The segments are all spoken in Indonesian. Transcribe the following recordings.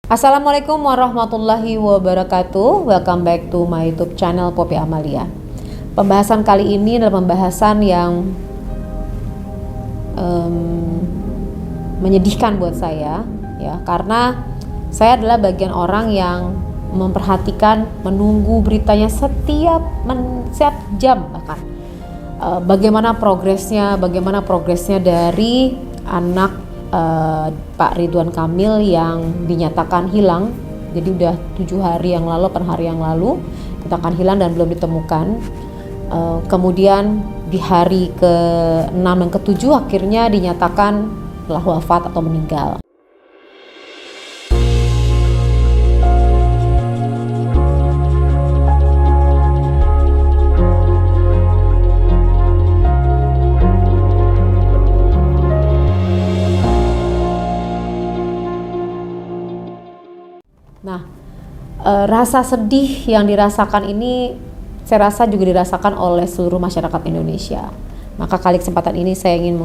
Assalamualaikum warahmatullahi wabarakatuh. Welcome back to my YouTube channel Poppy Amalia. Pembahasan kali ini adalah pembahasan yang menyedihkan buat saya, ya, karena saya adalah bagian orang yang memperhatikan, menunggu beritanya setiap jam bahkan. Bagaimana progresnya dari anak Pak Ridwan Kamil yang dinyatakan hilang. Jadi udah 7 hari yang lalu, dinyatakan hilang dan belum ditemukan. Kemudian di hari ke-6 dan ke-7 akhirnya dinyatakan telah wafat atau meninggal. Nah, rasa sedih yang dirasakan ini saya rasa juga dirasakan oleh seluruh masyarakat Indonesia. Maka kali kesempatan ini saya ingin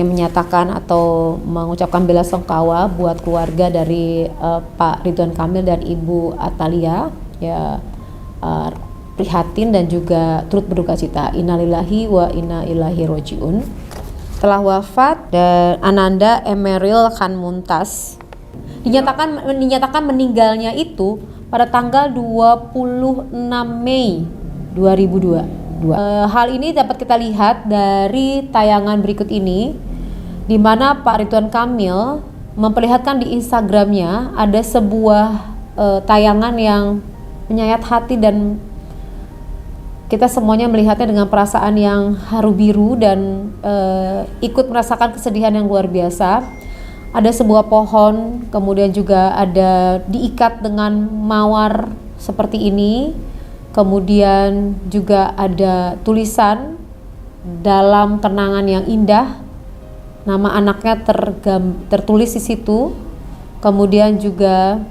menyatakan atau mengucapkan bela sungkawa buat keluarga dari Pak Ridwan Kamil dan Ibu Atalia, ya, prihatin dan juga turut berduka cita. Innalillahi wa inna ilaihi rojiun. Telah wafat dan Ananda Emeril Khan Mumtaz dinyatakan meninggalnya itu pada tanggal 26 Mei 2022. Hal ini dapat kita lihat dari tayangan berikut ini, di mana Pak Ridwan Kamil memperlihatkan di Instagramnya ada sebuah tayangan yang menyayat hati dan kita semuanya melihatnya dengan perasaan yang haru biru dan ikut merasakan kesedihan yang luar biasa. Ada sebuah pohon, kemudian juga ada diikat dengan mawar seperti ini. Kemudian juga ada tulisan dalam kenangan yang indah. Nama anaknya tertulis di situ. Kemudian juga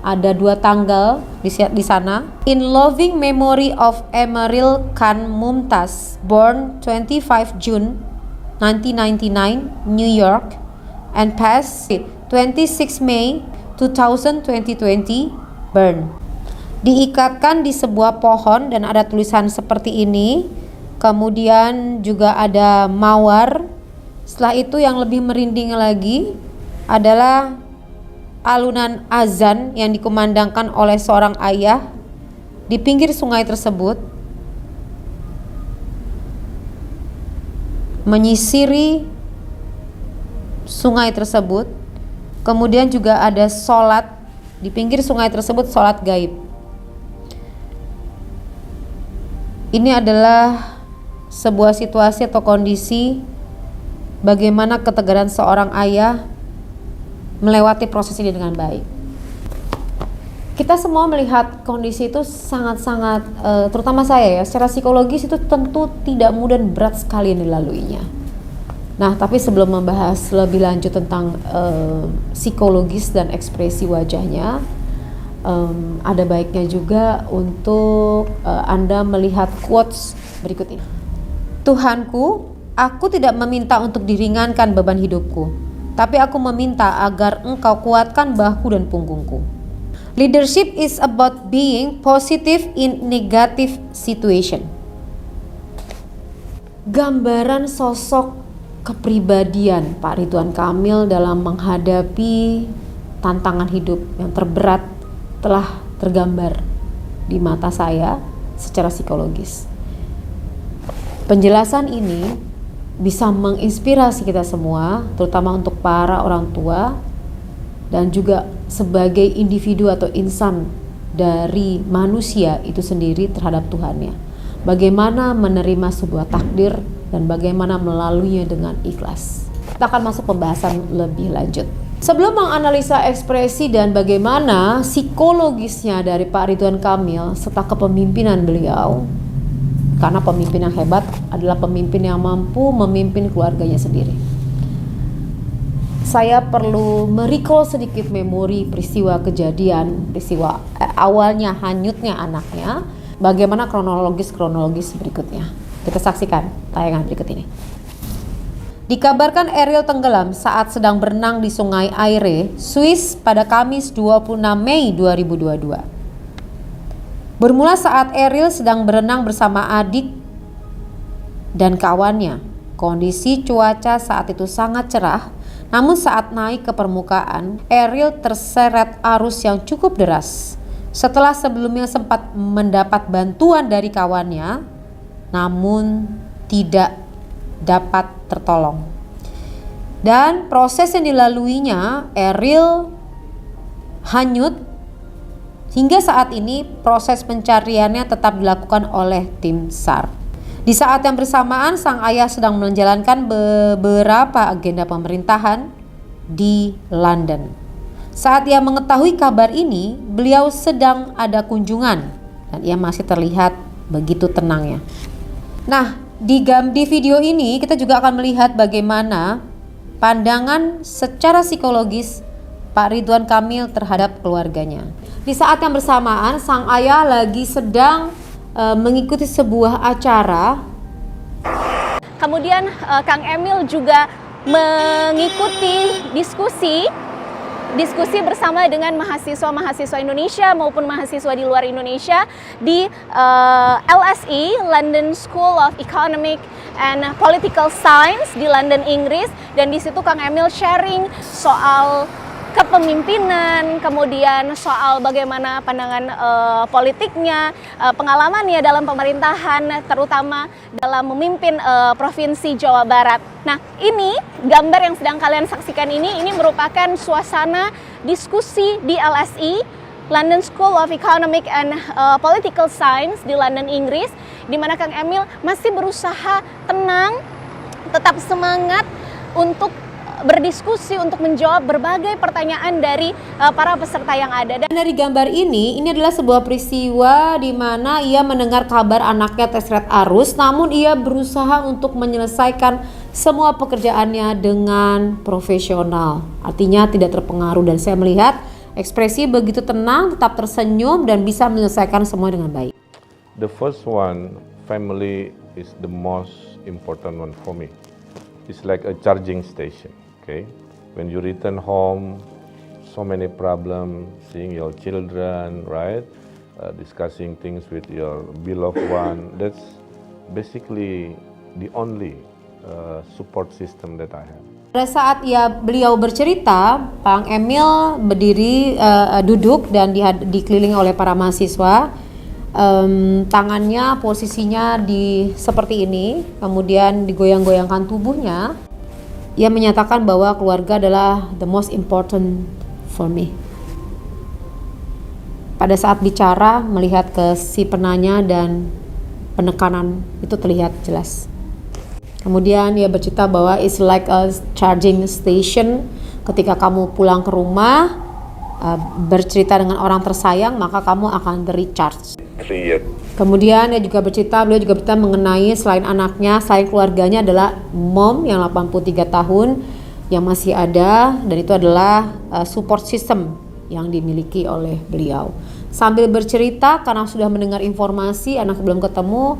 ada 2 tanggal di sana. In loving memory of Emeril Khan Mumtaz, born 25 June 1999, New York, and passed 26 May 2020, Bern. Diikatkan di sebuah pohon dan ada tulisan seperti ini. Kemudian juga ada mawar. Setelah itu yang lebih merinding lagi adalah alunan azan yang dikumandangkan oleh seorang ayah di pinggir sungai tersebut, menyisiri sungai tersebut. Kemudian juga ada sholat di pinggir sungai tersebut, sholat gaib. Ini adalah sebuah situasi atau kondisi bagaimana ketegaran seorang ayah melewati proses ini dengan baik. Kita semua melihat kondisi itu sangat-sangat, terutama saya ya, secara psikologis itu tentu tidak mudah dan berat sekali yang dilaluinya. Nah, tapi sebelum membahas lebih lanjut tentang psikologis dan ekspresi wajahnya, ada baiknya juga untuk Anda melihat quotes berikut ini. Tuhanku, aku tidak meminta untuk diringankan beban hidupku, tapi aku meminta agar Engkau kuatkan bahu dan punggungku. Leadership is about being positive in negative situation. Gambaran sosok kepribadian Pak Ridwan Kamil dalam menghadapi tantangan hidup yang terberat telah tergambar di mata saya secara psikologis. Penjelasan ini bisa menginspirasi kita semua, terutama untuk para orang tua dan juga sebagai individu atau insan dari manusia itu sendiri terhadap Tuhannya. Bagaimana menerima sebuah takdir dan bagaimana melaluinya dengan ikhlas. Kita akan masuk pembahasan lebih lanjut. Sebelum menganalisa ekspresi dan bagaimana psikologisnya dari Pak Ridwan Kamil serta kepemimpinan beliau, karena pemimpin yang hebat adalah pemimpin yang mampu memimpin keluarganya sendiri. Saya perlu merecall sedikit memori peristiwa awalnya hanyutnya anaknya, bagaimana kronologis berikutnya. Kita saksikan tayangan berikut ini. Dikabarkan Ariel tenggelam saat sedang berenang di Sungai Aire, Swiss pada Kamis 26 Mei 2022. Bermula saat Ariel sedang berenang bersama adik dan kawannya. Kondisi cuaca saat itu sangat cerah, namun saat naik ke permukaan, Ariel terseret arus yang cukup deras. Setelah sebelumnya sempat mendapat bantuan dari kawannya, namun tidak dapat tertolong. Dan proses yang dilaluinya, Ariel hanyut. Hingga saat ini proses pencariannya tetap dilakukan oleh tim SAR. Di saat yang bersamaan, sang ayah sedang menjalankan beberapa agenda pemerintahan di London. Saat ia mengetahui kabar ini, beliau sedang ada kunjungan dan ia masih terlihat begitu tenangnya. Nah, di video ini kita juga akan melihat bagaimana pandangan secara psikologis Pak Ridwan Kamil terhadap keluarganya. Di saat yang bersamaan, sang ayah lagi sedang mengikuti sebuah acara. Kemudian Kang Emil juga mengikuti diskusi bersama dengan mahasiswa-mahasiswa Indonesia maupun mahasiswa di luar Indonesia di LSE, London School of Economic and Political Science di London, Inggris. Dan di situ Kang Emil sharing soal kepemimpinan, kemudian soal bagaimana pandangan politiknya, pengalamannya dalam pemerintahan, terutama dalam memimpin Provinsi Jawa Barat. Nah, ini gambar yang sedang kalian saksikan ini merupakan suasana diskusi di LSE, London School of Economic and Political Science di London, Inggris, di mana Kang Emil masih berusaha tenang, tetap semangat untuk berdiskusi, untuk menjawab berbagai pertanyaan dari para peserta yang ada. Dan dari gambar ini adalah sebuah peristiwa di mana ia mendengar kabar anaknya terseret arus, namun ia berusaha untuk menyelesaikan semua pekerjaannya dengan profesional. Artinya tidak terpengaruh, dan saya melihat ekspresi begitu tenang, tetap tersenyum dan bisa menyelesaikan semua dengan baik. The first one, family is the most important one for me. It's like a charging station. Okay, when you return home, so many problems, seeing your children, right? Discussing things with your beloved one. That's basically the only support system that I have. Pada saat beliau bercerita, Pak Emil berdiri, duduk dan dikelilingi oleh para mahasiswa. Tangannya posisinya seperti ini, kemudian digoyang-goyangkan tubuhnya. Ia menyatakan bahwa keluarga adalah the most important for me. Pada saat bicara, melihat ke si penanya dan penekanan itu terlihat jelas. Kemudian ia bercerita bahwa it's like a charging station. Ketika kamu pulang ke rumah, bercerita dengan orang tersayang, maka kamu akan recharge. Kemudian beliau juga bercerita mengenai selain anaknya, selain keluarganya adalah mom yang 83 tahun yang masih ada, dan itu adalah support system yang dimiliki oleh beliau. Sambil bercerita, karena sudah mendengar informasi anak belum ketemu,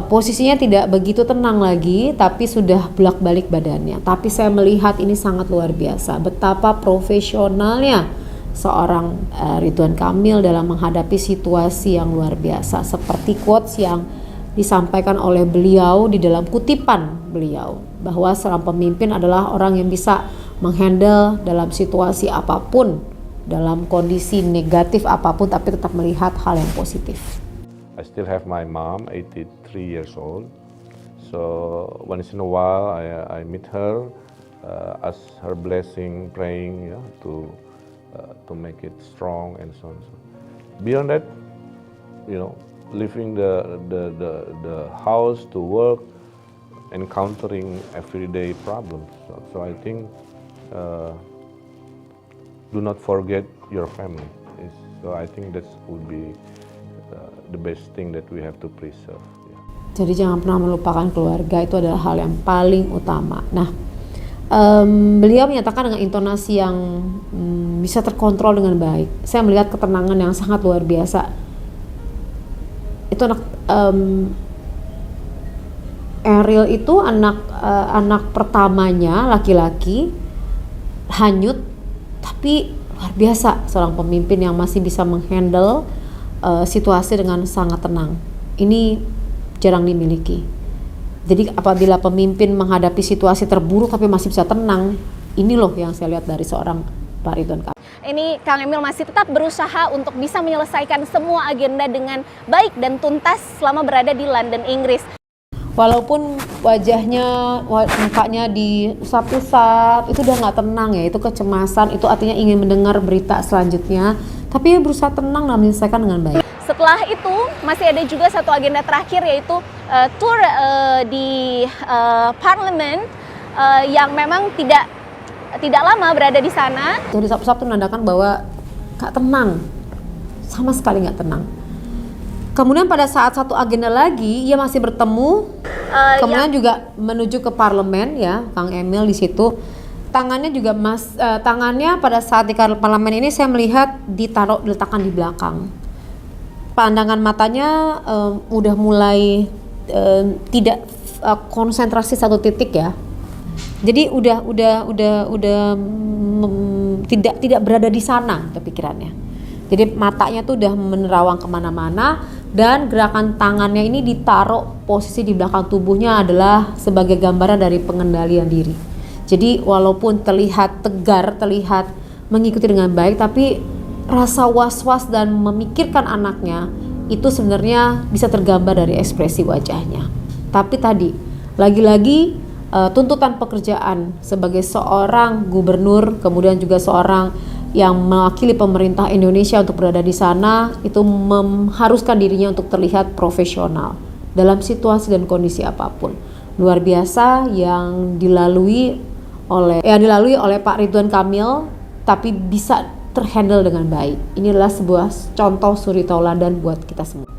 posisinya tidak begitu tenang lagi, tapi sudah bolak-balik badannya. Tapi saya melihat ini sangat luar biasa, betapa profesionalnya seorang Ridwan Kamil dalam menghadapi situasi yang luar biasa, seperti quotes yang disampaikan oleh beliau di dalam kutipan beliau, bahwa seorang pemimpin adalah orang yang bisa menghandle dalam situasi apapun, dalam kondisi negatif apapun, tapi tetap melihat hal yang positif. I still have my mom, 83 years old. So once in a while I meet her, ask her blessing, praying, to make it strong and so on. Beyond that, leaving the house to work, encountering everyday problems. So I think do not forget your family. So I think that would be the best thing that we have to preserve. Jadi jangan pernah melupakan keluarga, itu adalah hal yang paling utama. Nah, beliau menyatakan dengan intonasi yang bisa terkontrol dengan baik. Saya melihat ketenangan yang sangat luar biasa. Itu Ariel itu anak pertamanya laki-laki, hanyut, tapi luar biasa seorang pemimpin yang masih bisa menghandle situasi dengan sangat tenang. Ini jarang dimiliki. Jadi apabila pemimpin menghadapi situasi terburuk tapi masih bisa tenang, ini loh yang saya lihat dari seorang Pak Ridwan Kamil. Ini Kang Emil masih tetap berusaha untuk bisa menyelesaikan semua agenda dengan baik dan tuntas selama berada di London, Inggris. Walaupun mukanya diusap-usap, itu udah nggak tenang ya, itu kecemasan, itu artinya ingin mendengar berita selanjutnya, tapi dia berusaha tenang dan menyelesaikan dengan baik. Setelah itu masih ada juga satu agenda terakhir, yaitu tour di parlemen yang memang tidak lama berada di sana. Jadi usap-usap itu menandakan bahwa nggak tenang, sama sekali nggak tenang. Kemudian pada saat satu agenda lagi, ia masih bertemu, kemudian juga menuju ke parlemen ya, Kang Emil di situ. Tangannya juga tangannya pada saat di parlemen ini saya melihat diletakkan di belakang. Pandangan matanya udah mulai tidak konsentrasi satu titik ya. Jadi tidak berada di sana kepikirannya. Jadi matanya tuh udah menerawang kemana-mana, dan gerakan tangannya ini ditaruh posisi di belakang tubuhnya adalah sebagai gambaran dari pengendalian diri. Jadi walaupun terlihat tegar, terlihat mengikuti dengan baik, tapi rasa was-was dan memikirkan anaknya itu sebenarnya bisa tergambar dari ekspresi wajahnya. Tapi tadi, lagi-lagi tuntutan pekerjaan sebagai seorang gubernur, kemudian juga seorang yang mewakili pemerintah Indonesia untuk berada di sana, itu mengharuskan dirinya untuk terlihat profesional dalam situasi dan kondisi apapun. Luar biasa yang dilalui oleh Pak Ridwan Kamil, tapi bisa terhandle dengan baik. Inilah sebuah contoh suri tauladan buat kita semua.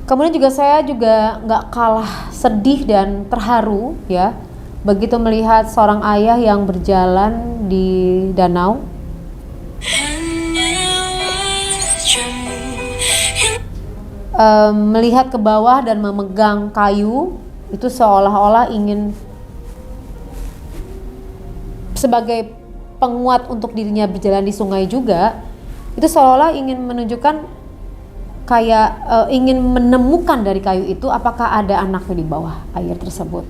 Kemudian juga saya juga nggak kalah sedih dan terharu ya, begitu melihat seorang ayah yang berjalan di danau. Melihat ke bawah dan memegang kayu, itu seolah-olah ingin sebagai penguat untuk dirinya berjalan di sungai juga. Itu seolah-olah ingin menunjukkan kayak ingin menemukan dari kayu itu apakah ada anaknya di bawah air tersebut.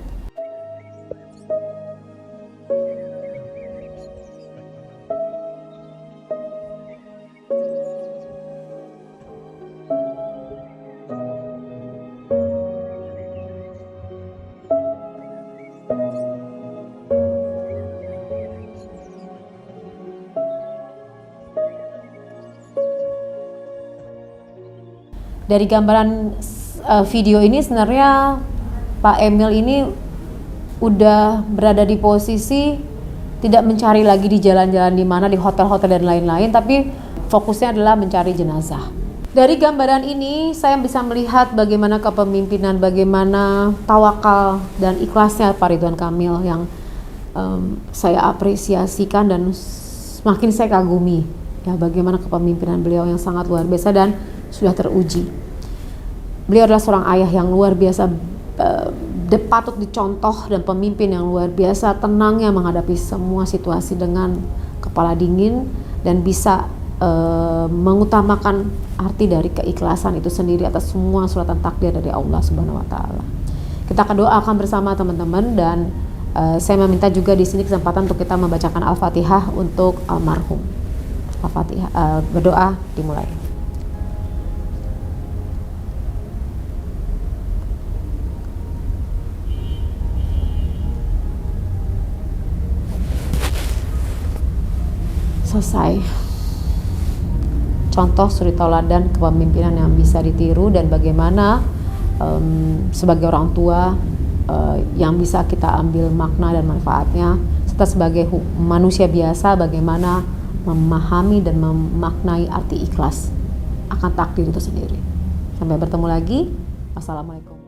Dari gambaran video ini sebenarnya Pak Emil ini udah berada di posisi tidak mencari lagi di jalan-jalan di mana, di hotel-hotel dan lain-lain, tapi fokusnya adalah mencari jenazah. Dari gambaran ini saya bisa melihat bagaimana kepemimpinan, bagaimana tawakal dan ikhlasnya Pak Ridwan Kamil yang saya apresiasikan dan semakin saya kagumi ya, bagaimana kepemimpinan beliau yang sangat luar biasa dan sudah teruji. Beliau adalah seorang ayah yang luar biasa, patut dicontoh, dan pemimpin yang luar biasa tenangnya menghadapi semua situasi dengan kepala dingin dan bisa mengutamakan arti dari keikhlasan itu sendiri atas semua suratan takdir dari Allah Subhanahu wa taala. Kita akan doakan bersama teman-teman, dan saya meminta juga di sini kesempatan untuk kita membacakan Al-Fatihah untuk almarhum. Al-Fatihah, berdoa dimulai. Selesai. Contoh suri tauladan kepemimpinan yang bisa ditiru, dan bagaimana sebagai orang tua yang bisa kita ambil makna dan manfaatnya, serta sebagai manusia biasa bagaimana memahami dan memaknai arti ikhlas akan takdir itu sendiri. Sampai bertemu lagi. Wassalamualaikum.